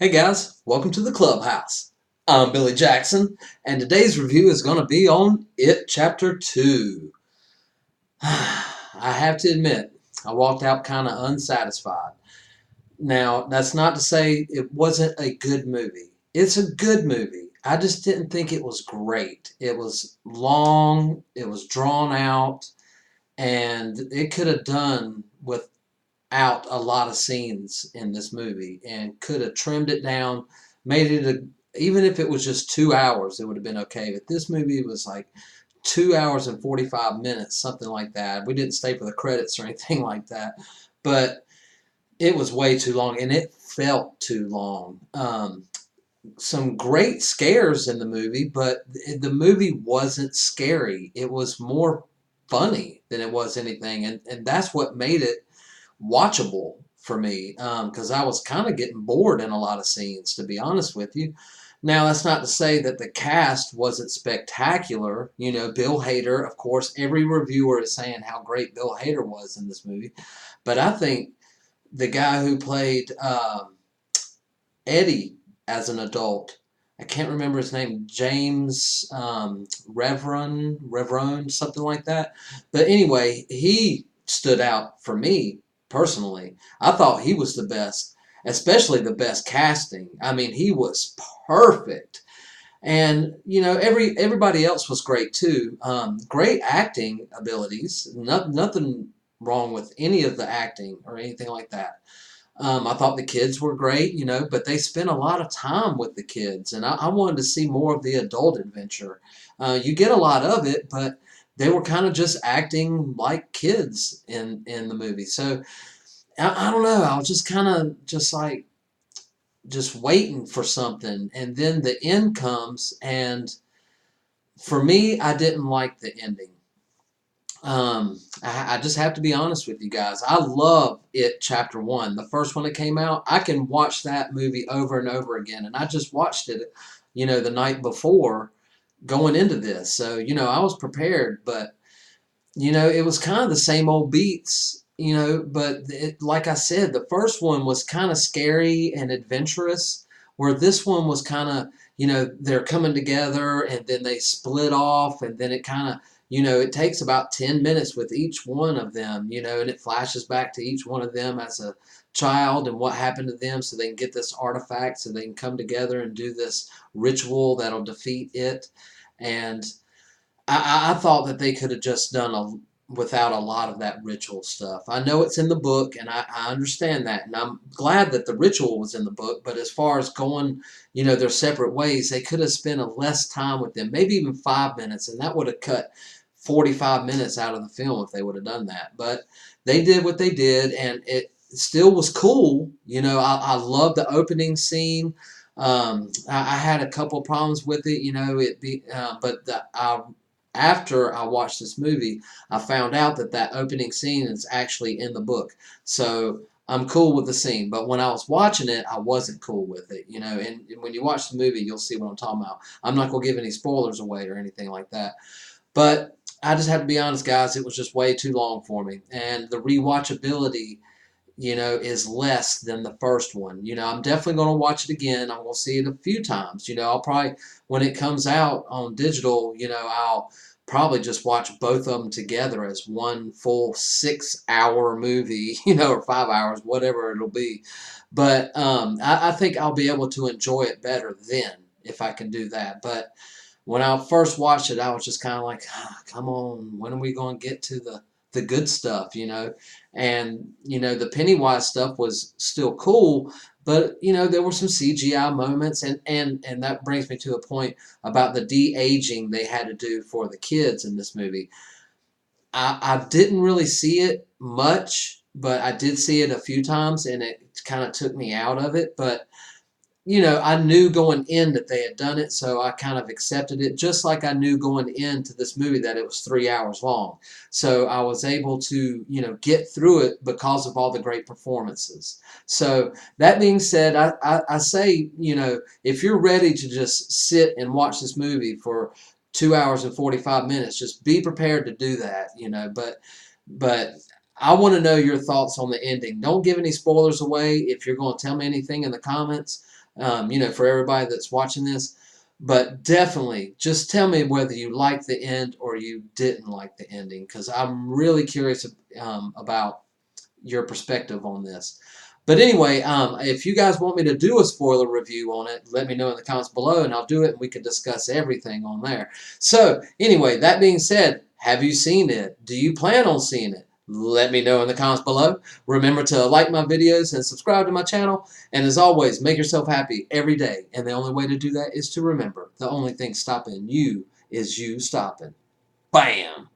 Hey guys, welcome to the Clubhouse. I'm Billy Jackson, and today's review is going to be on It Chapter 2. I have to admit, I walked out kind of unsatisfied. Now, that's not to say it wasn't a good movie. It's a good movie. I just didn't think it was great. It was long, it was drawn out, and it could have done without a lot of scenes in this movie and could have trimmed it down, made it even if it was just 2 hours, it would have been okay. But this movie was like 2 hours and 45 minutes, something like that. We didn't stay for the credits or anything like that, but it was way too long and it felt too long. Some great scares in the movie, but the movie wasn't scary. It was more funny than it was anything, and that's what made it watchable for me, because I was kind of getting bored in a lot of scenes, to be honest with you. Now, that's not to say that the cast wasn't spectacular. You know, Bill Hader, of course, every reviewer is saying how great Bill Hader was in this movie. But I think the guy who played Eddie as an adult, I can't remember his name, James Reverend, something like that. But anyway, he stood out for me personally. I thought he was the best, especially the best casting. I mean, he was perfect. And you know, everybody else was great too. Great acting abilities. Nothing wrong with any of the acting or anything like that. I thought the kids were great, you know, but they spent a lot of time with the kids, and I wanted to see more of the adult adventure. You get a lot of it, but they were kind of just acting like kids in the movie. So I don't know. I was just kind of just like just waiting for something, and then the end comes, and for me, I didn't like the ending. I just have to be honest with you guys. I love It Chapter 1. The first one that came out, I can watch that movie over and over again. And I just watched it, you know, the night before going into this. So, you know, I was prepared, but, you know, it was kind of the same old beats, you know, but like I said, the first one was kind of scary and adventurous, where this one was kind of, you know, they're coming together and then they split off, and then it kind of, you know, it takes about 10 minutes with each one of them, you know, and it flashes back to each one of them as a child and what happened to them so they can get this artifact so they can come together and do this ritual that'll defeat it. And I thought that they could have just done without a lot of that ritual stuff. I know it's in the book, and I understand that, and I'm glad that the ritual was in the book. But as far as going, you know, their separate ways, they could have spent a less time with them, maybe even 5 minutes, and that would have cut 45 minutes out of the film if they would have done that. But they did what they did, and it still was cool. You know, I love the opening scene. I had a couple problems with it, you know, but after I watched this movie, I found out that that opening scene is actually in the book. So I'm cool with the scene, but when I was watching it, I wasn't cool with it, you know. And when you watch the movie, you'll see what I'm talking about. I'm not gonna give any spoilers away or anything like that, but I just have to be honest, guys. It was just way too long for me, and the rewatchability, you know, is less than the first one. You know, I'm definitely going to watch it again. I'm going to see it a few times. You know, I'll probably, when it comes out on digital, you know, I'll probably just watch both of them together as one full 6 hour movie, you know, or 5 hours, whatever it'll be. But I think I'll be able to enjoy it better then if I can do that. But when I first watched it, I was just kind of like, come on, when are we going to get to the good stuff, you know? And, you know, the Pennywise stuff was still cool, but, you know, there were some CGI moments, and that brings me to a point about the de-aging they had to do for the kids in this movie. I didn't really see it much, but I did see it a few times, and it kind of took me out of it. But you know, I knew going in that they had done it, so I kind of accepted it, just like I knew going into this movie that it was 3 hours long. So I was able to, you know, get through it because of all the great performances. So that being said, I say, you know, if you're ready to just sit and watch this movie for 2 hours and 45 minutes, just be prepared to do that, you know. But I want to know your thoughts on the ending. Don't give any spoilers away if you're going to tell me anything in the comments, for everybody that's watching this. But definitely just tell me whether you liked the end or you didn't like the ending, because I'm really curious about your perspective on this. But anyway, if you guys want me to do a spoiler review on it, let me know in the comments below, and I'll do it, and we can discuss everything on there. So anyway, that being said, have you seen it? Do you plan on seeing it? Let me know in the comments below. Remember to like my videos and subscribe to my channel. And as always, make yourself happy every day. And the only way to do that is to remember the only thing stopping you is you stopping. Bam!